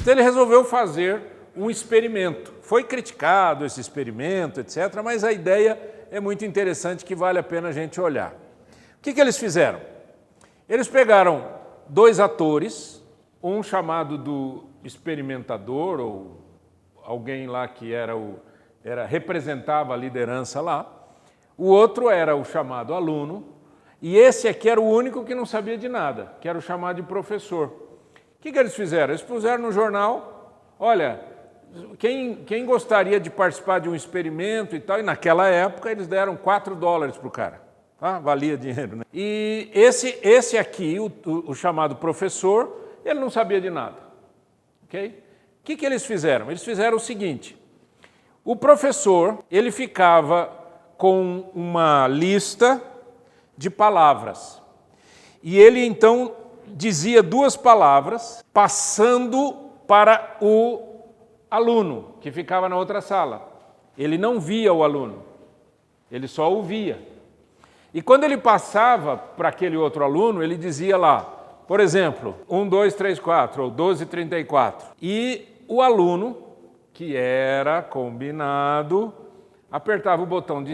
Então ele resolveu fazer um experimento. Foi criticado esse experimento, etc., mas a ideia é muito interessante, que vale a pena a gente olhar. O que eles fizeram? Eles pegaram 2 atores, um chamado do experimentador, ou alguém lá que representava a liderança lá, o outro era o chamado aluno, e esse aqui era o único que não sabia de nada, que era o chamado de professor. O que eles fizeram? Eles puseram no jornal, olha, quem gostaria de participar de um experimento e tal, e naquela época eles deram $4 para o cara, tá? Valia dinheiro, né? E esse aqui, o chamado professor, ele não sabia de nada, ok? O que eles fizeram? Eles fizeram o seguinte, o professor, ele ficava com uma lista de palavras, e ele então dizia 2 palavras, passando para o aluno, que ficava na outra sala. Ele não via o aluno, ele só ouvia. E quando ele passava para aquele outro aluno, ele dizia lá, por exemplo, 1, 2, 3, 4, ou 12, 34. E o aluno, que era combinado, apertava o botão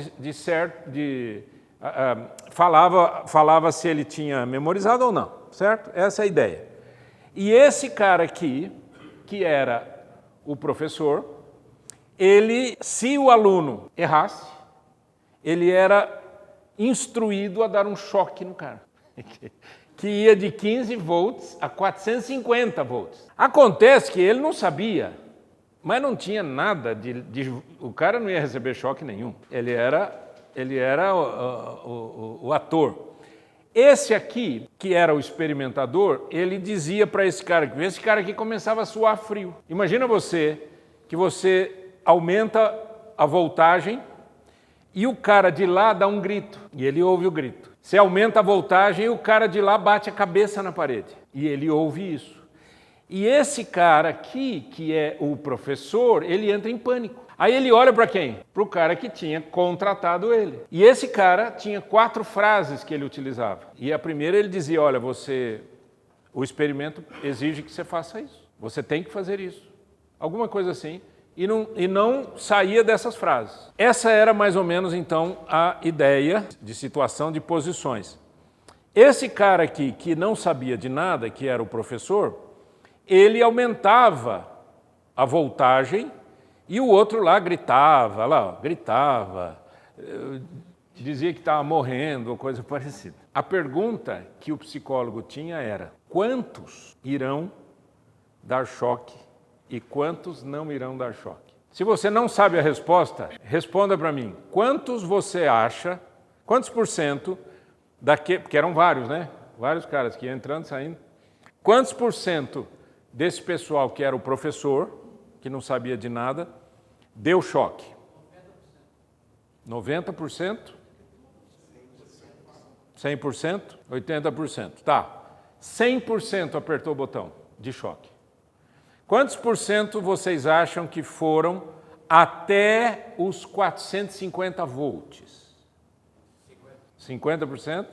falava se ele tinha memorizado ou não, certo? Essa é a ideia. E esse cara aqui, que era o professor, se o aluno errasse, ele era instruído a dar um choque no cara, que ia de 15 volts a 450 volts. Acontece que ele não sabia, mas não tinha nada o cara não ia receber choque nenhum. Ele era o ator. Esse aqui, que era o experimentador, ele dizia para esse cara aqui começava a suar frio. Imagina que você aumenta a voltagem e o cara de lá dá um grito, e ele ouve o grito. Você aumenta a voltagem e o cara de lá bate a cabeça na parede, e ele ouve isso. E esse cara aqui, que é o professor, ele entra em pânico. Aí ele olha para quem? Para o cara que tinha contratado ele. E esse cara tinha 4 frases que ele utilizava. E a primeira ele dizia, olha, o experimento exige que você faça isso. Você tem que fazer isso. Alguma coisa assim. E não saía dessas frases. Essa era mais ou menos, então, a ideia de situação de posições. Esse cara aqui, que não sabia de nada, que era o professor, ele aumentava a voltagem e o outro lá gritava, dizia que estava morrendo ou coisa parecida. A pergunta que o psicólogo tinha era, quantos irão dar choque e quantos não irão dar choque? Se você não sabe a resposta, responda para mim. Quantos você acha, quantos por cento, porque eram vários, né? Vários caras que iam entrando e saindo. Quantos por cento desse pessoal que era o professor, que não sabia de nada, deu choque? 90%? 100%? 80%. Tá. 100% apertou o botão de choque. Quantos por cento vocês acham que foram até os 450 volts? 50%?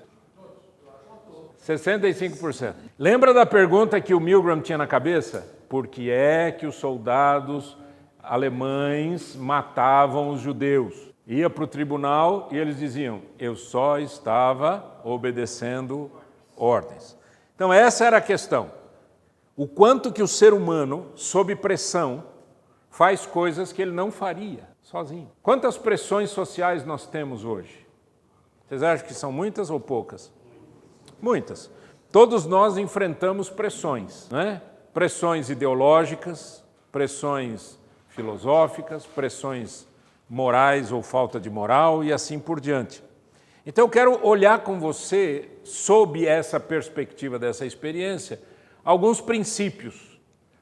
65%. Lembra da pergunta que o Milgram tinha na cabeça? Por que é que os soldados alemães matavam os judeus? Ia para o tribunal e eles diziam, eu só estava obedecendo ordens. Então essa era a questão. O quanto que o ser humano, sob pressão, faz coisas que ele não faria sozinho. Quantas pressões sociais nós temos hoje? Vocês acham que são muitas ou poucas? Muitas. Todos nós enfrentamos pressões, né? Pressões ideológicas, pressões filosóficas, pressões morais ou falta de moral e assim por diante. Então eu quero olhar com você, sob essa perspectiva dessa experiência, alguns princípios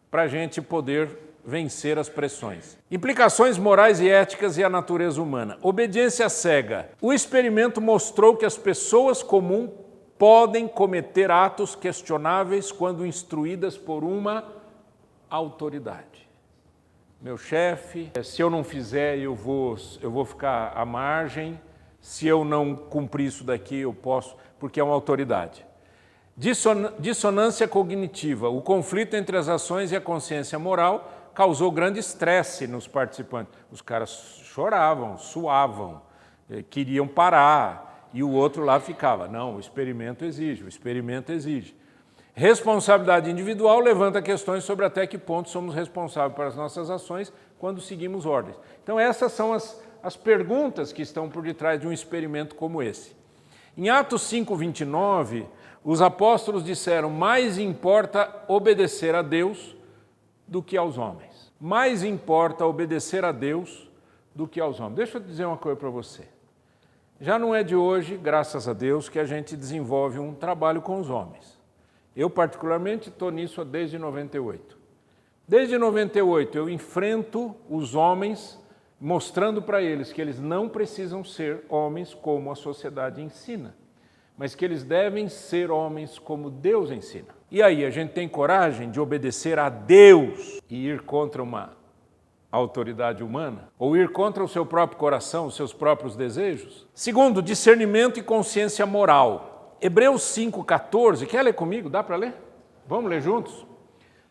para a gente poder vencer as pressões. Implicações morais e éticas e a natureza humana. Obediência cega. O experimento mostrou que as pessoas comuns podem cometer atos questionáveis quando instruídas por uma autoridade. Meu chefe, se eu não fizer, eu vou ficar à margem. Se eu não cumprir isso daqui, eu posso, porque é uma autoridade. Dissonância cognitiva. O conflito entre as ações e a consciência moral causou grande estresse nos participantes. Os caras choravam, suavam, queriam parar, e o outro lá ficava. Não, o experimento exige, o experimento exige. Responsabilidade individual levanta questões sobre até que ponto somos responsáveis pelas nossas ações quando seguimos ordens. Então essas são as perguntas que estão por detrás de um experimento como esse. Em Atos 5:29, os apóstolos disseram: mais importa obedecer a Deus do que aos homens. Mais importa obedecer a Deus do que aos homens. Deixa eu dizer uma coisa para você. Já não é de hoje, graças a Deus, que a gente desenvolve um trabalho com os homens. Eu, particularmente, estou nisso desde 98. Desde 98, eu enfrento os homens mostrando para eles que eles não precisam ser homens como a sociedade ensina, mas que eles devem ser homens como Deus ensina. E aí, a gente tem coragem de obedecer a Deus e ir contra uma autoridade humana? Ou ir contra o seu próprio coração, os seus próprios desejos? Segundo, discernimento e consciência moral. Hebreus 5,14, quer ler comigo? Dá para ler? Vamos ler juntos?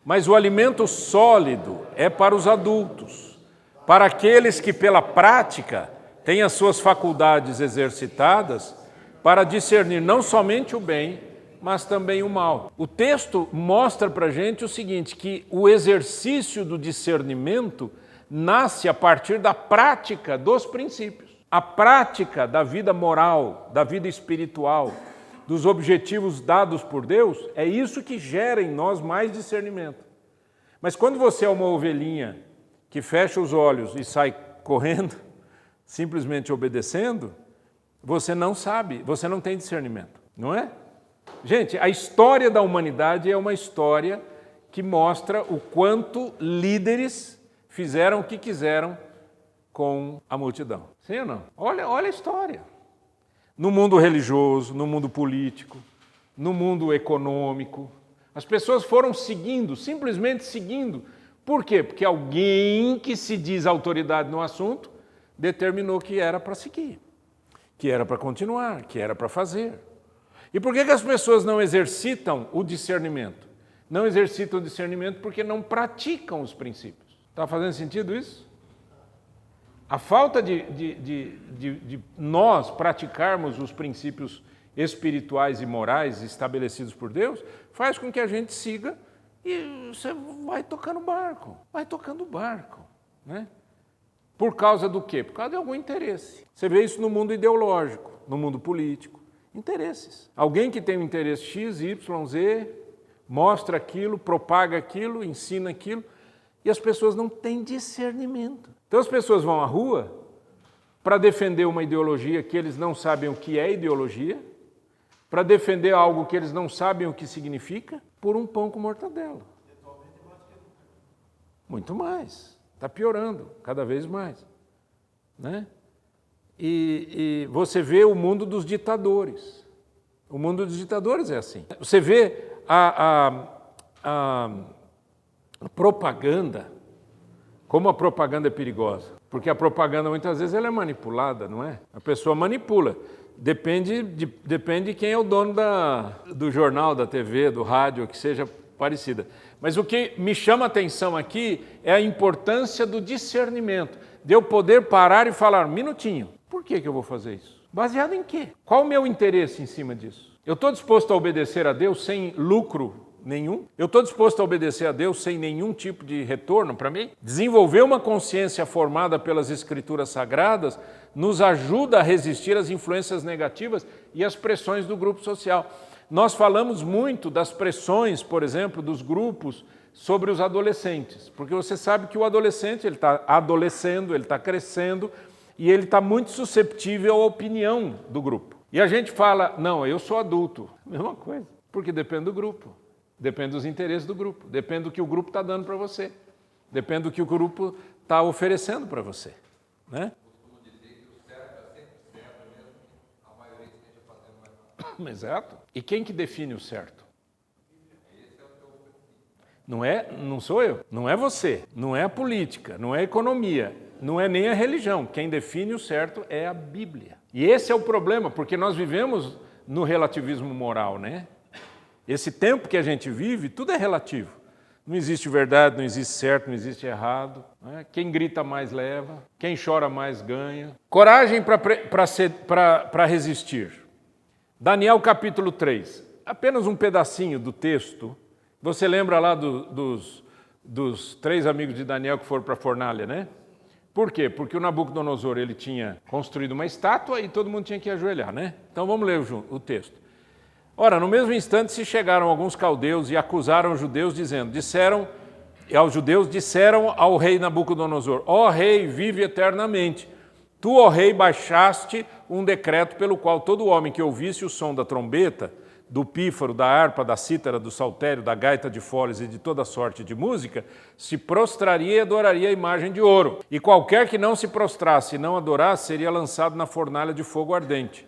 Mas o alimento sólido é para os adultos, para aqueles que pela prática têm as suas faculdades exercitadas para discernir não somente o bem, mas também o mal. O texto mostra para a gente o seguinte, que o exercício do discernimento nasce a partir da prática dos princípios. A prática da vida moral, da vida espiritual, dos objetivos dados por Deus, é isso que gera em nós mais discernimento. Mas quando você é uma ovelhinha que fecha os olhos e sai correndo, simplesmente obedecendo, você não sabe, você não tem discernimento, não é? Gente, a história da humanidade é uma história que mostra o quanto líderes fizeram o que quiseram com a multidão. Sim ou não? Olha a história. No mundo religioso, no mundo político, no mundo econômico, as pessoas foram seguindo, simplesmente seguindo. Por quê? Porque alguém que se diz autoridade no assunto determinou que era para seguir, que era para continuar, que era para fazer. E por que as pessoas não exercitam o discernimento? Não exercitam o discernimento porque não praticam os princípios. Está fazendo sentido isso? A falta de nós praticarmos os princípios espirituais e morais estabelecidos por Deus faz com que a gente siga e você vai tocando o barco, né? Por causa do quê? Por causa de algum interesse. Você vê isso no mundo ideológico, no mundo político. Interesses. Alguém que tem um interesse X, Y, Z, mostra aquilo, propaga aquilo, ensina aquilo, e as pessoas não têm discernimento. Então as pessoas vão à rua para defender uma ideologia que eles não sabem o que é ideologia, para defender algo que eles não sabem o que significa, por um pão com mortadela. Muito mais. Está piorando cada vez mais, né? E você vê o mundo dos ditadores. O mundo dos ditadores é assim. Você vê a propaganda, como a propaganda é perigosa. Porque a propaganda, muitas vezes, ela é manipulada, não é? A pessoa manipula. Depende de quem é o dono do jornal, da TV, do rádio, que seja parecida. Mas o que me chama a atenção aqui é a importância do discernimento, de eu poder parar e falar, um minutinho, por que eu vou fazer isso? Baseado em quê? Qual o meu interesse em cima disso? Eu estou disposto a obedecer a Deus sem lucro nenhum? Eu estou disposto a obedecer a Deus sem nenhum tipo de retorno para mim? Desenvolver uma consciência formada pelas Escrituras Sagradas nos ajuda a resistir às influências negativas e às pressões do grupo social. Nós falamos muito das pressões, por exemplo, dos grupos sobre os adolescentes, porque você sabe que o adolescente ele está adolescendo, ele está crescendo e ele está muito susceptível à opinião do grupo. E a gente fala, não, eu sou adulto. Mesma coisa, porque depende do grupo, depende dos interesses do grupo, depende do que o grupo está dando para você, depende do que o grupo está oferecendo para você, né? Exato. E quem que define o certo? Não sou eu, não é você, não é a política, não é a economia, não é nem a religião. Quem define o certo é a Bíblia. E esse é o problema, porque nós vivemos no relativismo moral, né? Esse tempo que a gente vive, tudo é relativo. Não existe verdade, não existe certo, não existe errado. Né? Quem grita mais leva, quem chora mais ganha. Coragem para resistir. Daniel capítulo 3. Apenas um pedacinho do texto. Você lembra lá dos 3 amigos de Daniel que foram para a fornalha, né? Por quê? Porque o Nabucodonosor ele tinha construído uma estátua e todo mundo tinha que ajoelhar, né? Então vamos ler o texto. Ora, no mesmo instante se chegaram alguns caldeus e acusaram os judeus, disseram ao rei Nabucodonosor: ó rei, vive eternamente. Tu, ó rei, baixaste um decreto pelo qual todo homem que ouvisse o som da trombeta, do pífaro, da harpa, da cítara, do saltério, da gaita de foles e de toda sorte de música, se prostraria e adoraria a imagem de ouro. E qualquer que não se prostrasse e não adorasse seria lançado na fornalha de fogo ardente.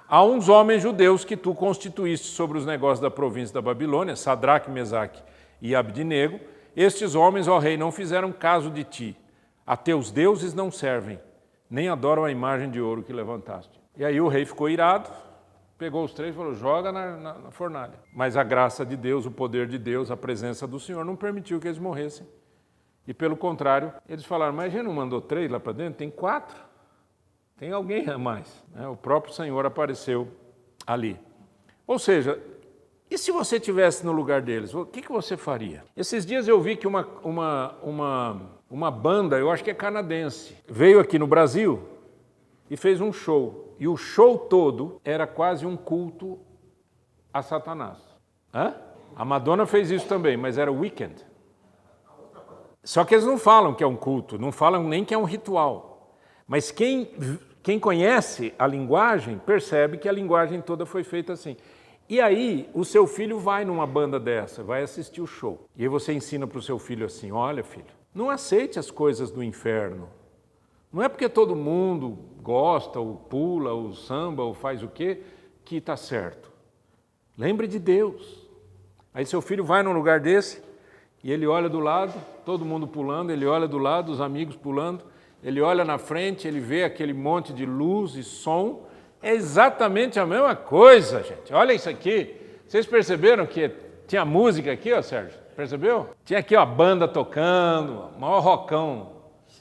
Há uns homens judeus que tu constituíste sobre os negócios da província da Babilônia, Sadraque, Mesaque e Abdinego. Estes homens, ó rei, não fizeram caso de ti. A teus deuses não servem, nem adoram a imagem de ouro que levantaste. E aí o rei ficou irado, pegou os 3 e falou: joga na fornalha. Mas a graça de Deus, o poder de Deus, a presença do Senhor não permitiu que eles morressem. E pelo contrário, eles falaram: mas a gente não mandou 3 lá para dentro? Tem 4. Tem alguém a mais. O próprio Senhor apareceu ali. Ou seja, e se você estivesse no lugar deles, o que você faria? Esses dias eu vi que uma banda, eu acho que é canadense, veio aqui no Brasil e fez um show. E o show todo era quase um culto a Satanás. A Madonna fez isso também, mas era Weekend. Só que eles não falam que é um culto, não falam nem que é um ritual. Mas quem conhece a linguagem percebe que a linguagem toda foi feita assim. E aí o seu filho vai numa banda dessa, vai assistir o show. E aí você ensina para o seu filho assim: olha, filho, não aceite as coisas do inferno. Não é porque todo mundo gosta, ou pula, ou samba, ou faz o quê, que está certo. Lembre de Deus. Aí seu filho vai num lugar desse, e ele olha do lado, todo mundo pulando, ele olha do lado, os amigos pulando, ele olha na frente, ele vê aquele monte de luz e som. É exatamente a mesma coisa, gente. Olha isso aqui. Vocês perceberam que tinha música aqui, ó, Sérgio? Percebeu? Tinha aqui, ó, a banda tocando, maior rockão.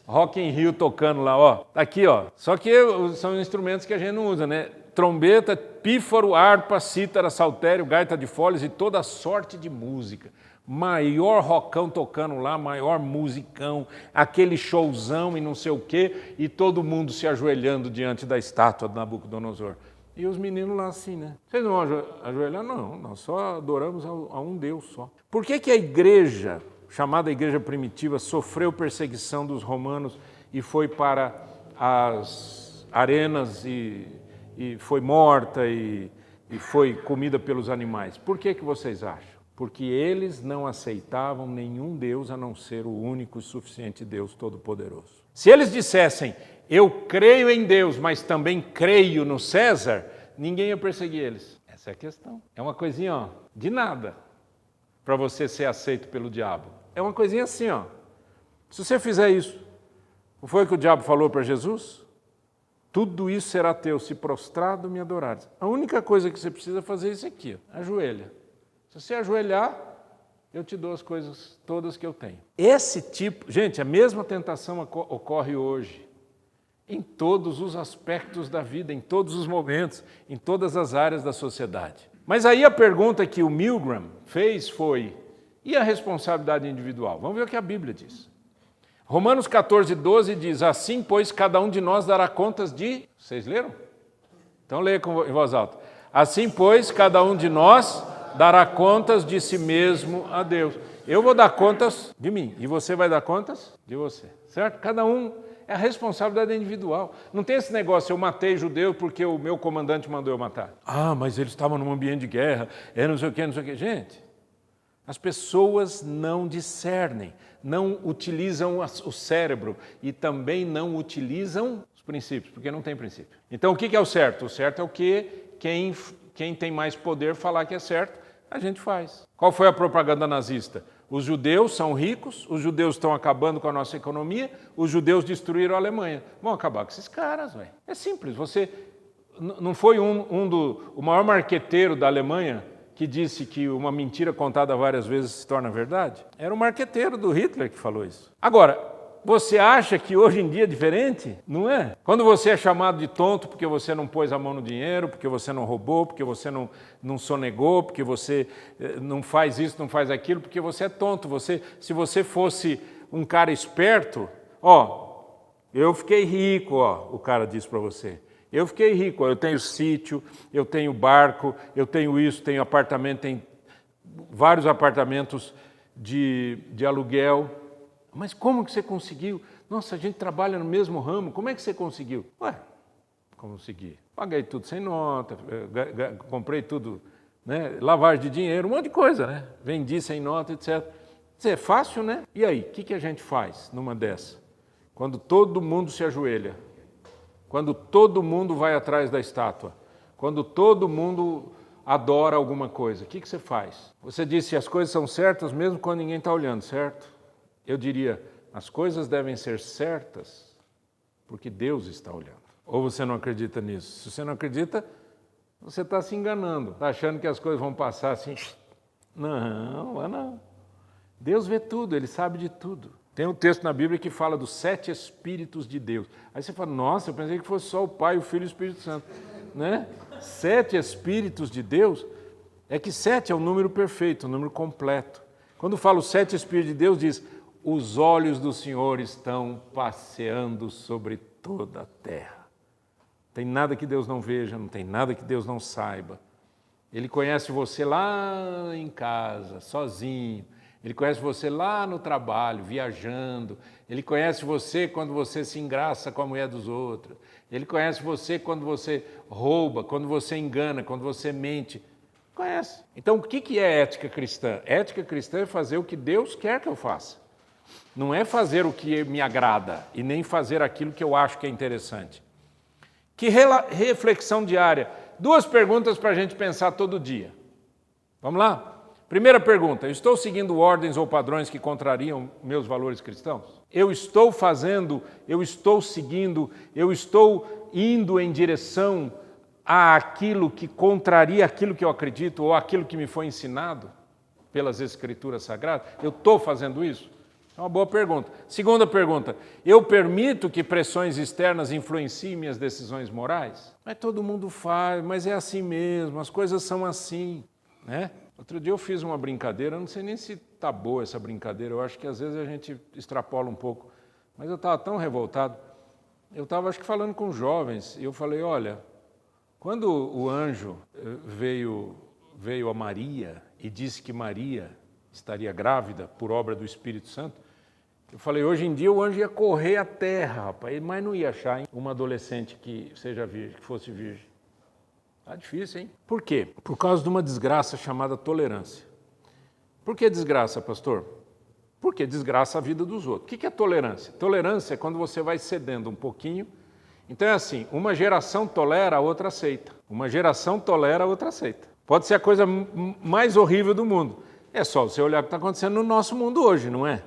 Rock in Rio tocando lá, ó. Tá aqui, ó. Só que são instrumentos que a gente não usa, né? Trombeta, pífaro, harpa, cítara, saltério, gaita de foles e toda sorte de música. Maior rockão tocando lá, maior musicão, aquele showzão e não sei o quê, e todo mundo se ajoelhando diante da estátua de Nabucodonosor. E os meninos lá assim, né? Vocês não vão ajoelhar? Não, nós só adoramos a um Deus só. Por que a igreja, chamada igreja primitiva, sofreu perseguição dos romanos e foi para as arenas e foi morta e foi comida pelos animais? Por que vocês acham? Porque eles não aceitavam nenhum Deus a não ser o único e suficiente Deus Todo-Poderoso. Se eles dissessem: eu creio em Deus, mas também creio no César, ninguém ia perseguir eles. Essa é a questão. É uma coisinha, ó, de nada para você ser aceito pelo diabo. É uma coisinha assim, ó. Se você fizer isso, não foi o que o diabo falou para Jesus? Tudo isso será teu, se prostrado me adorares. A única coisa que você precisa fazer é isso aqui, ó, ajoelha. Se você ajoelhar, eu te dou as coisas todas que eu tenho. Esse tipo, gente, a mesma tentação ocorre hoje, em todos os aspectos da vida, em todos os momentos, em todas as áreas da sociedade. Mas aí a pergunta que o Milgram fez foi: e a responsabilidade individual? Vamos ver o que a Bíblia diz. Romanos 14:12 diz: assim, pois, cada um de nós dará contas de... Vocês leram? Então leia em voz alta. Assim, pois, cada um de nós dará contas de si mesmo a Deus. Eu vou dar contas de mim e você vai dar contas de você, certo? Cada um, é a responsabilidade individual. Não tem esse negócio: eu matei judeu porque o meu comandante mandou eu matar. Ah, mas eles estavam num ambiente de guerra, não sei o quê, não sei o quê. Gente, as pessoas não discernem, não utilizam o cérebro e também não utilizam os princípios, porque não tem princípio. Então o que é o certo? O certo é o que quem tem mais poder falar que é certo, a gente faz. Qual foi a propaganda nazista? Os judeus são ricos, os judeus estão acabando com a nossa economia, os judeus destruíram a Alemanha. Vão acabar com esses caras, velho. É simples. Você não foi o maior marqueteiro da Alemanha que disse que uma mentira contada várias vezes se torna verdade? Era o marqueteiro do Hitler que falou isso. Agora, você acha que hoje em dia é diferente? Não é? Quando você é chamado de tonto porque você não pôs a mão no dinheiro, porque você não roubou, porque você não sonegou, porque você não faz isso, não faz aquilo, porque você é tonto. Se você fosse um cara esperto, eu fiquei rico, o cara disse para você. Eu fiquei rico, eu tenho sítio, eu tenho barco, eu tenho isso, tenho apartamento, tenho vários apartamentos de aluguel. Mas como que você conseguiu? Nossa, a gente trabalha no mesmo ramo, como é que você conseguiu? Consegui. Paguei tudo sem nota, comprei tudo, né? Lavagem de dinheiro, um monte de coisa, né? Vendi sem nota, etc. É fácil, né? E aí, o que a gente faz numa dessa? Quando todo mundo se ajoelha, quando todo mundo vai atrás da estátua, quando todo mundo adora alguma coisa, o que você faz? Você disse as coisas são certas mesmo quando ninguém está olhando, certo? Eu diria, as coisas devem ser certas porque Deus está olhando. Ou você não acredita nisso? Se você não acredita, você está se enganando, está achando que as coisas vão passar assim. Não. Deus vê tudo, Ele sabe de tudo. Tem um texto na Bíblia que fala dos 7 Espíritos de Deus. Aí você fala, nossa, eu pensei que fosse só o Pai, o Filho e o Espírito Santo. Né? 7 Espíritos de Deus, é que 7 é o número perfeito, o número completo. Quando fala os 7 Espíritos de Deus, diz, os olhos do Senhor estão passeando sobre toda a terra. Não tem nada que Deus não veja, não tem nada que Deus não saiba. Ele conhece você lá em casa, sozinho. Ele conhece você lá no trabalho, viajando. Ele conhece você quando você se engraça com a mulher dos outros. Ele conhece você quando você rouba, quando você engana, quando você mente. Conhece. Então, o que é ética cristã? Ética cristã é fazer o que Deus quer que eu faça. Não é fazer o que me agrada e nem fazer aquilo que eu acho que é interessante. Que reflexão diária. 2 perguntas para a gente pensar todo dia. Vamos lá? Primeira pergunta, eu estou seguindo ordens ou padrões que contrariam meus valores cristãos? Eu estou fazendo, eu estou seguindo, eu estou indo em direção àquilo que contraria aquilo que eu acredito ou aquilo que me foi ensinado pelas Escrituras Sagradas? Eu estou fazendo isso? É uma boa pergunta. Segunda pergunta, eu permito que pressões externas influenciem minhas decisões morais? Mas todo mundo faz, mas é assim mesmo, as coisas são assim, né? Outro dia eu fiz uma brincadeira, eu não sei nem se está boa essa brincadeira, eu acho que às vezes a gente extrapola um pouco, mas eu estava tão revoltado, eu estava acho que falando com jovens, e eu falei, olha, quando o anjo veio a Maria e disse que Maria estaria grávida por obra do Espírito Santo, eu falei, hoje em dia o anjo ia correr a terra, rapaz, mas não ia achar uma adolescente que seja virgem, que fosse virgem. Está difícil, hein? Por quê? Por causa de uma desgraça chamada tolerância. Por que desgraça, pastor? Porque desgraça a vida dos outros. O que é tolerância? Tolerância é quando você vai cedendo um pouquinho. Então é assim, uma geração tolera, a outra aceita. Uma geração tolera, a outra aceita. Pode ser a coisa mais horrível do mundo. É só você olhar o que está acontecendo no nosso mundo hoje, não é?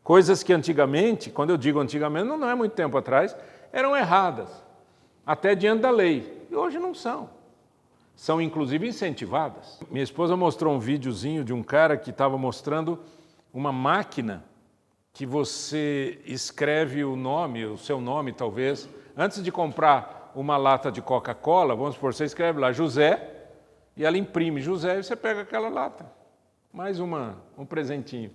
Coisas que antigamente, quando eu digo antigamente, não é muito tempo atrás, eram erradas, até diante da lei. E hoje não são. São inclusive incentivadas. Minha esposa mostrou um videozinho de um cara que estava mostrando uma máquina que você escreve o nome, o seu nome talvez, antes de comprar uma lata de Coca-Cola, vamos supor, você escreve lá José, e ela imprime José e você pega aquela lata. Mais um presentinho.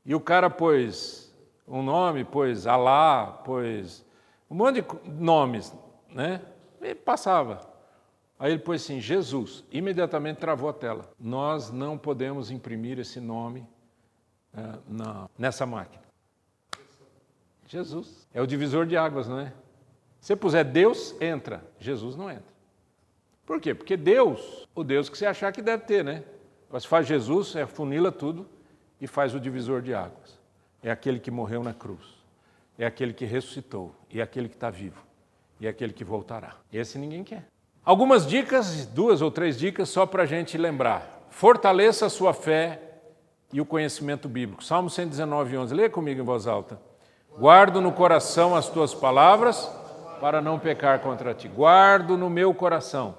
E o cara pôs um nome, pôs Alá, pôs um monte de nomes, né? E passava. Aí ele pôs assim, Jesus. Imediatamente travou a tela. Nós não podemos imprimir esse nome nessa máquina. Jesus. É o divisor de águas, não é? Se você puser Deus, entra. Jesus não entra. Por quê? Porque Deus, o Deus que você achar que deve ter, né? Você faz Jesus, afunila tudo e faz o divisor de águas. É aquele que morreu na cruz. É aquele que ressuscitou. E é aquele que está vivo. E é aquele que voltará. Esse ninguém quer. Algumas dicas, 2 ou 3 dicas, só para a gente lembrar. Fortaleça a sua fé e o conhecimento bíblico. Salmo 119, 11. Leia comigo em voz alta. Guardo no coração as tuas palavras para não pecar contra ti. Guardo no meu coração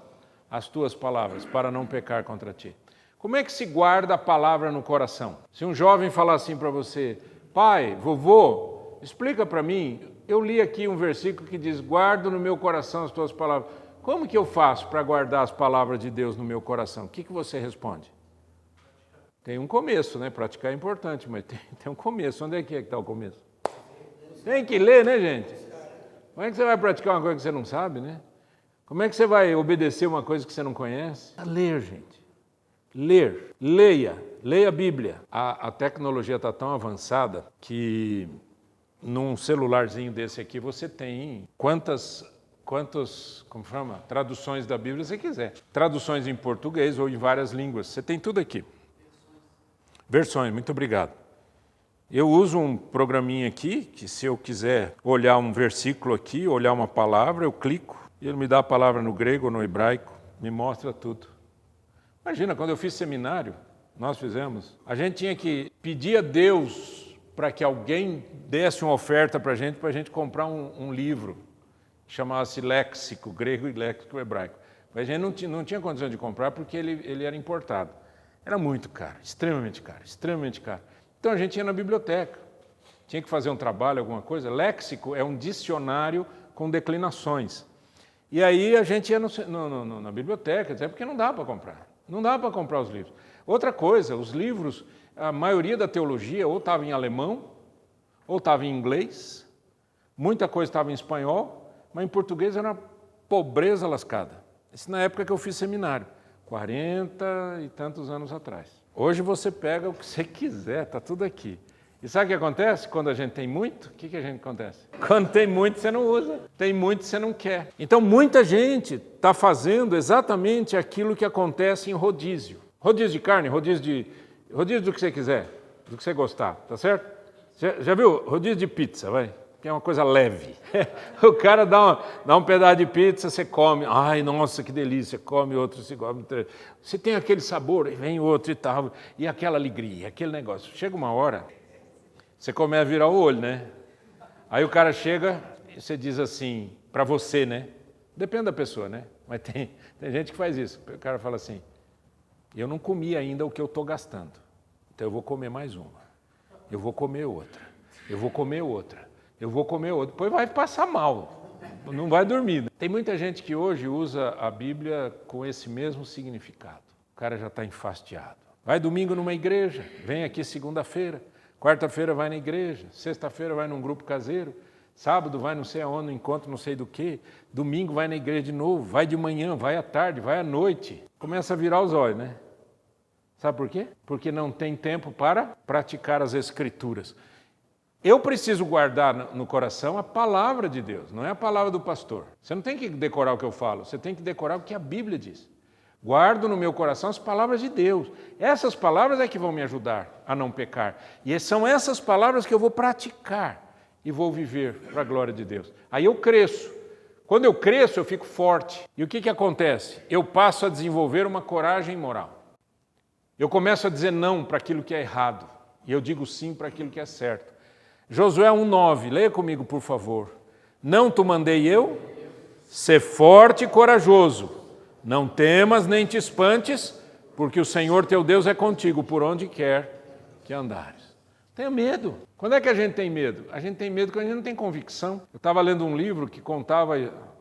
as tuas palavras, para não pecar contra ti. Como é que se guarda a palavra no coração? Se um jovem falar assim para você, pai, vovô, explica para mim, eu li aqui um versículo que diz, guardo no meu coração as tuas palavras. Como que eu faço para guardar as palavras de Deus no meu coração? O que você responde? Tem um começo, né? Praticar é importante, mas tem um começo. Onde é que está o começo? Tem que ler, né, gente? Como é que você vai praticar uma coisa que você não sabe, né? Como é que você vai obedecer uma coisa que você não conhece? A ler, gente. Ler. Leia a Bíblia. A tecnologia está tão avançada que num celularzinho desse aqui você tem quantas como chama? Traduções da Bíblia você quiser. Traduções em português ou em várias línguas. Você tem tudo aqui. Versões, muito obrigado. Eu uso um programinha aqui, que se eu quiser olhar um versículo aqui, olhar uma palavra, eu clico, e ele me dá a palavra no grego ou no hebraico, me mostra tudo. Imagina, quando eu fiz seminário, nós fizemos, a gente tinha que pedir a Deus para que alguém desse uma oferta para a gente comprar um livro, que chamasse léxico, grego e léxico hebraico. Mas a gente não tinha condição de comprar porque ele era importado. Era muito caro, extremamente caro, extremamente caro. Então a gente ia na biblioteca, tinha que fazer um trabalho, alguma coisa. Léxico é um dicionário com declinações. E aí a gente ia na biblioteca, até porque não dá para comprar. Não dá para comprar os livros. Outra coisa, os livros, a maioria da teologia ou estava em alemão, ou estava em inglês, muita coisa estava em espanhol, mas em português era uma pobreza lascada. Isso na época que eu fiz seminário, 40 e tantos anos atrás. Hoje você pega o que você quiser, está tudo aqui. E sabe o que acontece quando a gente tem muito? O que a gente acontece? Quando tem muito, você não usa. Tem muito, você não quer. Então, muita gente está fazendo exatamente aquilo que acontece em rodízio. Rodízio de carne, rodízio do que você quiser, do que você gostar, tá certo? Já viu? Rodízio de pizza, vai. Que é uma coisa leve. O cara dá um pedaço de pizza, você come. Ai, nossa, que delícia. Come outro, você come. Você tem aquele sabor, e vem outro e tal. E aquela alegria, aquele negócio. Chega uma hora, você começa a virar o olho, né? Aí o cara chega e você diz assim, para você, né? Depende da pessoa, né? Mas tem gente que faz isso. O cara fala assim, eu não comi ainda o que eu estou gastando. Então eu vou comer mais uma. Eu vou comer outra. Eu vou comer outra. Eu vou comer outra. Depois vai passar mal. Não vai dormir. Tem muita gente que hoje usa a Bíblia com esse mesmo significado. O cara já está enfastiado. Vai domingo numa igreja, vem aqui segunda-feira. Quarta-feira vai na igreja, sexta-feira vai num grupo caseiro, sábado vai não sei aonde, no encontro não sei do que, domingo vai na igreja de novo, vai de manhã, vai à tarde, vai à noite. Começa a virar os olhos, né? Sabe por quê? Porque não tem tempo para praticar as Escrituras. Eu preciso guardar no coração a palavra de Deus, não é a palavra do pastor. Você não tem que decorar o que eu falo, você tem que decorar o que a Bíblia diz. Guardo no meu coração as palavras de Deus. Essas palavras é que vão me ajudar a não pecar. E são essas palavras que eu vou praticar e vou viver para a glória de Deus. Aí eu cresço. Quando eu cresço, eu fico forte. E o que acontece? Eu passo a desenvolver uma coragem moral. Eu começo a dizer não para aquilo que é errado. E eu digo sim para aquilo que é certo. Josué 1,9, leia comigo, por favor. Não te mandei eu? Ser forte e corajoso. Não temas nem te espantes, porque o Senhor teu Deus é contigo por onde quer que andares. Tenha medo. Quando é que a gente tem medo? A gente tem medo quando a gente não tem convicção. Eu estava lendo um livro que contava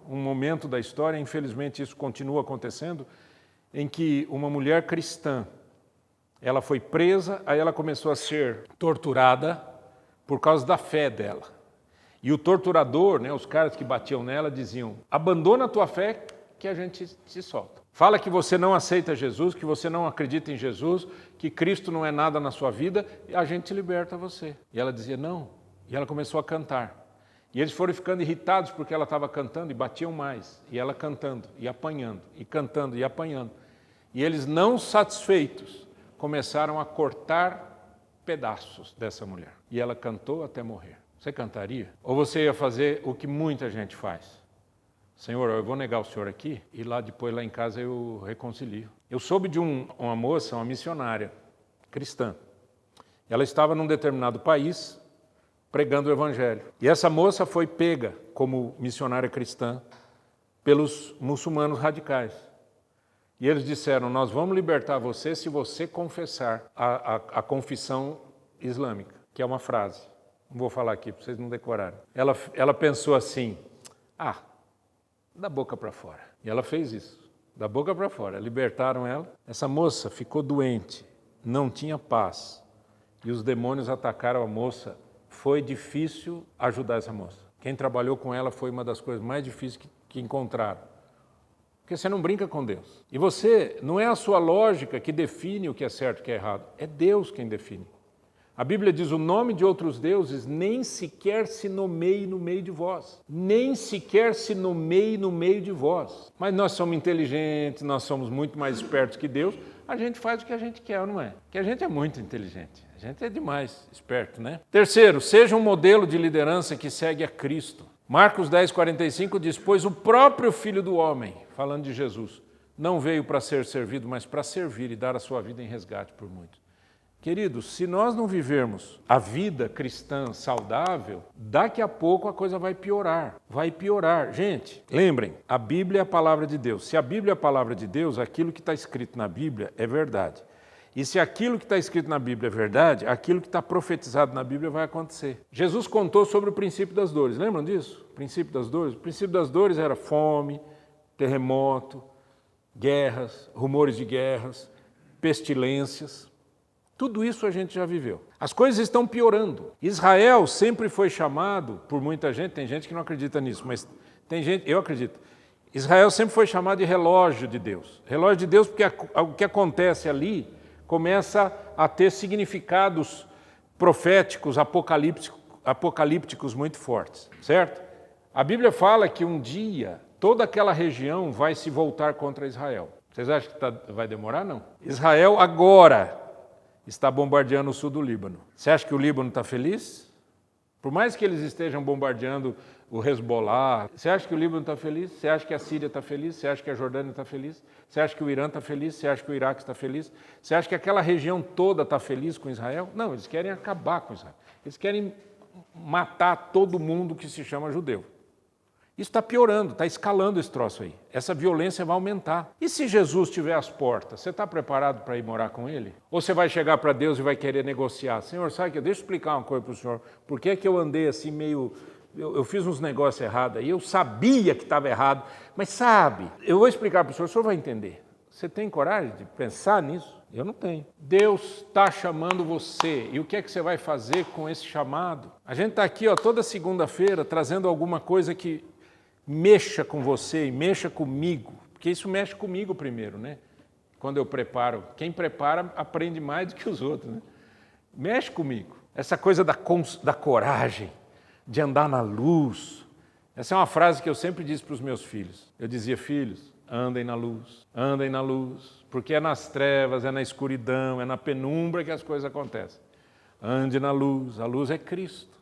um momento da história, infelizmente isso continua acontecendo, em que uma mulher cristã, ela foi presa, aí ela começou a ser torturada por causa da fé dela. E o torturador, os caras que batiam nela, diziam, abandona a tua fé que a gente se solta. Fala que você não aceita Jesus, que você não acredita em Jesus, que Cristo não é nada na sua vida, e a gente liberta você. E ela dizia, não. E ela começou a cantar. E eles foram ficando irritados porque ela estava cantando e batiam mais. E ela cantando e apanhando, e cantando e apanhando. E eles, não satisfeitos, começaram a cortar pedaços dessa mulher. E ela cantou até morrer. Você cantaria? Ou você ia fazer o que muita gente faz? Senhor, eu vou negar o senhor aqui e lá em casa eu reconcilio. Eu soube de uma moça, uma missionária cristã. Ela estava num determinado país pregando o evangelho. E essa moça foi pega como missionária cristã pelos muçulmanos radicais. E eles disseram, nós vamos libertar você se você confessar a confissão islâmica, que é uma frase. Não vou falar aqui para vocês não decorarem. Ela pensou assim, da boca para fora. E ela fez isso, da boca para fora. Libertaram ela. Essa moça ficou doente, não tinha paz. E os demônios atacaram a moça. Foi difícil ajudar essa moça. Quem trabalhou com ela foi uma das coisas mais difíceis que encontraram. Porque você não brinca com Deus. E você, não é a sua lógica que define o que é certo e o que é errado. É Deus quem define. A Bíblia diz, o nome de outros deuses nem sequer se nomeie no meio de vós. Nem sequer se nomeie no meio de vós. Mas nós somos inteligentes, nós somos muito mais espertos que Deus. A gente faz o que a gente quer, não é? Porque a gente é muito inteligente. A gente é demais esperto, né? Terceiro, seja um modelo de liderança que segue a Cristo. Marcos 10:45 diz, pois o próprio Filho do Homem, falando de Jesus, não veio para ser servido, mas para servir e dar a sua vida em resgate por muitos. Queridos, se nós não vivermos a vida cristã saudável, daqui a pouco a coisa vai piorar. Vai piorar. Gente, lembrem, a Bíblia é a palavra de Deus. Se a Bíblia é a palavra de Deus, aquilo que está escrito na Bíblia é verdade. E se aquilo que está escrito na Bíblia é verdade, aquilo que está profetizado na Bíblia vai acontecer. Jesus contou sobre o princípio das dores. Lembram disso? O princípio das dores? O princípio das dores era fome, terremoto, guerras, rumores de guerras, pestilências. Tudo isso a gente já viveu. As coisas estão piorando. Israel sempre foi chamado, por muita gente, tem gente que não acredita nisso, mas tem gente, eu acredito. Israel sempre foi chamado de relógio de Deus. Relógio de Deus porque o que acontece ali começa a ter significados proféticos, apocalípticos muito fortes, certo? A Bíblia fala que um dia toda aquela região vai se voltar contra Israel. Vocês acham que vai demorar? Não. Israel agora está bombardeando o sul do Líbano. Você acha que o Líbano está feliz? Por mais que eles estejam bombardeando o Hezbollah, você acha que o Líbano está feliz? Você acha que a Síria está feliz? Você acha que a Jordânia está feliz? Você acha que o Irã está feliz? Você acha que o Iraque está feliz? Você acha que aquela região toda está feliz com Israel? Não, eles querem acabar com Israel. Eles querem matar todo mundo que se chama judeu. Isso está piorando, está escalando esse troço aí. Essa violência vai aumentar. E se Jesus estiver às portas, você está preparado para ir morar com Ele? Ou você vai chegar para Deus e vai querer negociar? Senhor, sabe que deixa eu explicar uma coisa para o Senhor. Por que é que eu andei assim meio... Eu fiz uns negócios errados aí, eu sabia que estava errado, mas sabe, eu vou explicar para o senhor vai entender. Você tem coragem de pensar nisso? Eu não tenho. Deus está chamando você, e o que é que você vai fazer com esse chamado? A gente está aqui toda segunda-feira trazendo alguma coisa que mexa com você e mexa comigo, porque isso mexe comigo primeiro, né? Quando eu preparo, quem prepara aprende mais do que os outros, né? Mexe comigo. Essa coisa da coragem, de andar na luz. Essa é uma frase que eu sempre disse para os meus filhos. Eu dizia, filhos, andem na luz, porque é nas trevas, é na escuridão, é na penumbra que as coisas acontecem. Ande na luz, a luz é Cristo.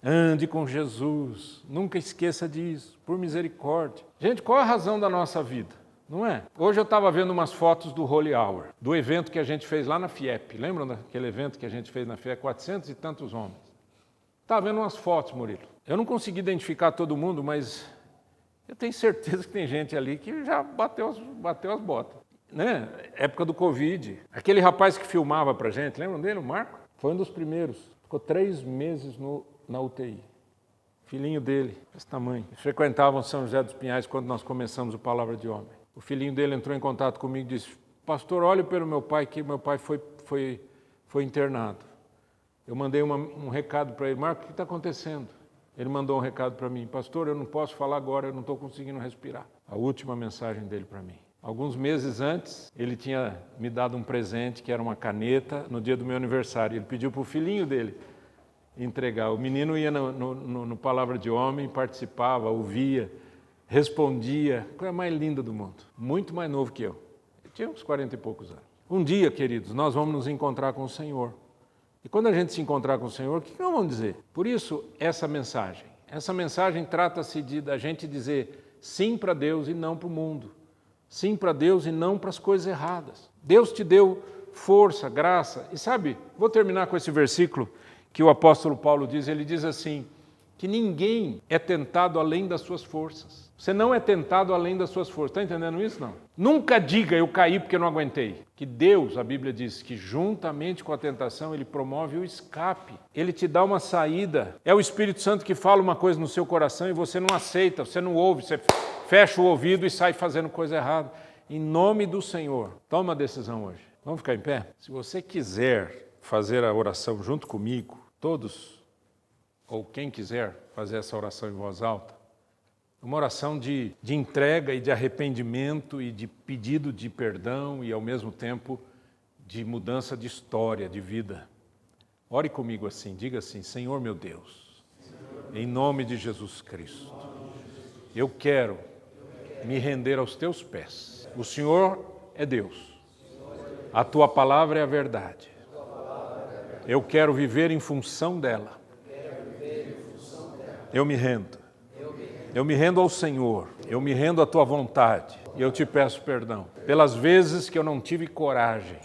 Ande com Jesus, nunca esqueça disso, por misericórdia. Gente, qual a razão da nossa vida? Não é? Hoje eu estava vendo umas fotos do Holy Hour, do evento que a gente fez lá na FIEP. Lembram daquele evento que a gente fez na FIEP? 400 e tantos homens. Estava vendo umas fotos, Murilo. Eu não consegui identificar todo mundo, mas eu tenho certeza que tem gente ali que já bateu as botas. Né? Época do Covid. Aquele rapaz que filmava pra gente, lembram dele, o Marco? Foi um dos primeiros. Ficou 3 meses na UTI. Filhinho dele, esse tamanho. Eles frequentavam São José dos Pinhais quando nós começamos o Palavra de Homem. O filhinho dele entrou em contato comigo e disse, pastor, olhe pelo meu pai, que meu pai foi internado. Eu mandei um recado para ele, Marco, o que está acontecendo? Ele mandou um recado para mim, pastor, eu não posso falar agora, eu não estou conseguindo respirar. A última mensagem dele para mim. Alguns meses antes, ele tinha me dado um presente, que era uma caneta, no dia do meu aniversário. Ele pediu para o filhinho dele entregar. O menino ia no Palavra de Homem, participava, ouvia, respondia. A coisa mais linda do mundo. Muito mais novo que eu. Ele tinha uns 40 e poucos anos. Um dia, queridos, nós vamos nos encontrar com o Senhor. E quando a gente se encontrar com o Senhor, o que nós vamos dizer? Por isso, essa mensagem trata-se da gente dizer sim para Deus e não para o mundo. Sim para Deus e não para as coisas erradas. Deus te deu força, graça. E sabe, vou terminar com esse versículo que o apóstolo Paulo diz. Ele diz assim, que ninguém é tentado além das suas forças. Você não é tentado além das suas forças. Está entendendo isso? Não. Nunca diga, eu caí porque não aguentei. Que Deus, a Bíblia diz, que juntamente com a tentação, Ele promove o escape. Ele te dá uma saída. É o Espírito Santo que fala uma coisa no seu coração e você não aceita, você não ouve, você fecha o ouvido e sai fazendo coisa errada. Em nome do Senhor, toma uma decisão hoje. Vamos ficar em pé? Se você quiser fazer a oração junto comigo, todos, ou quem quiser fazer essa oração em voz alta, uma oração de entrega e de arrependimento e de pedido de perdão e, ao mesmo tempo, de mudança de história, de vida. Ore comigo assim, diga assim: Senhor meu Deus, em nome de Jesus Cristo, eu quero me render aos teus pés. O Senhor é Deus. A tua palavra é a verdade. Eu quero viver em função dela. Eu me rendo. Eu me rendo ao Senhor, eu me rendo à tua vontade e eu te peço perdão pelas vezes que eu não tive coragem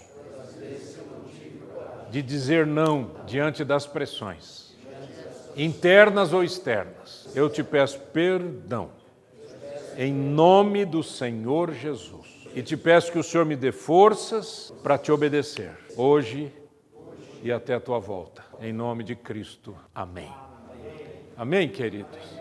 de dizer não diante das pressões, internas ou externas. Eu te peço perdão em nome do Senhor Jesus e te peço que o Senhor me dê forças para te obedecer hoje e até a tua volta. Em nome de Cristo. Amém. Amém, queridos.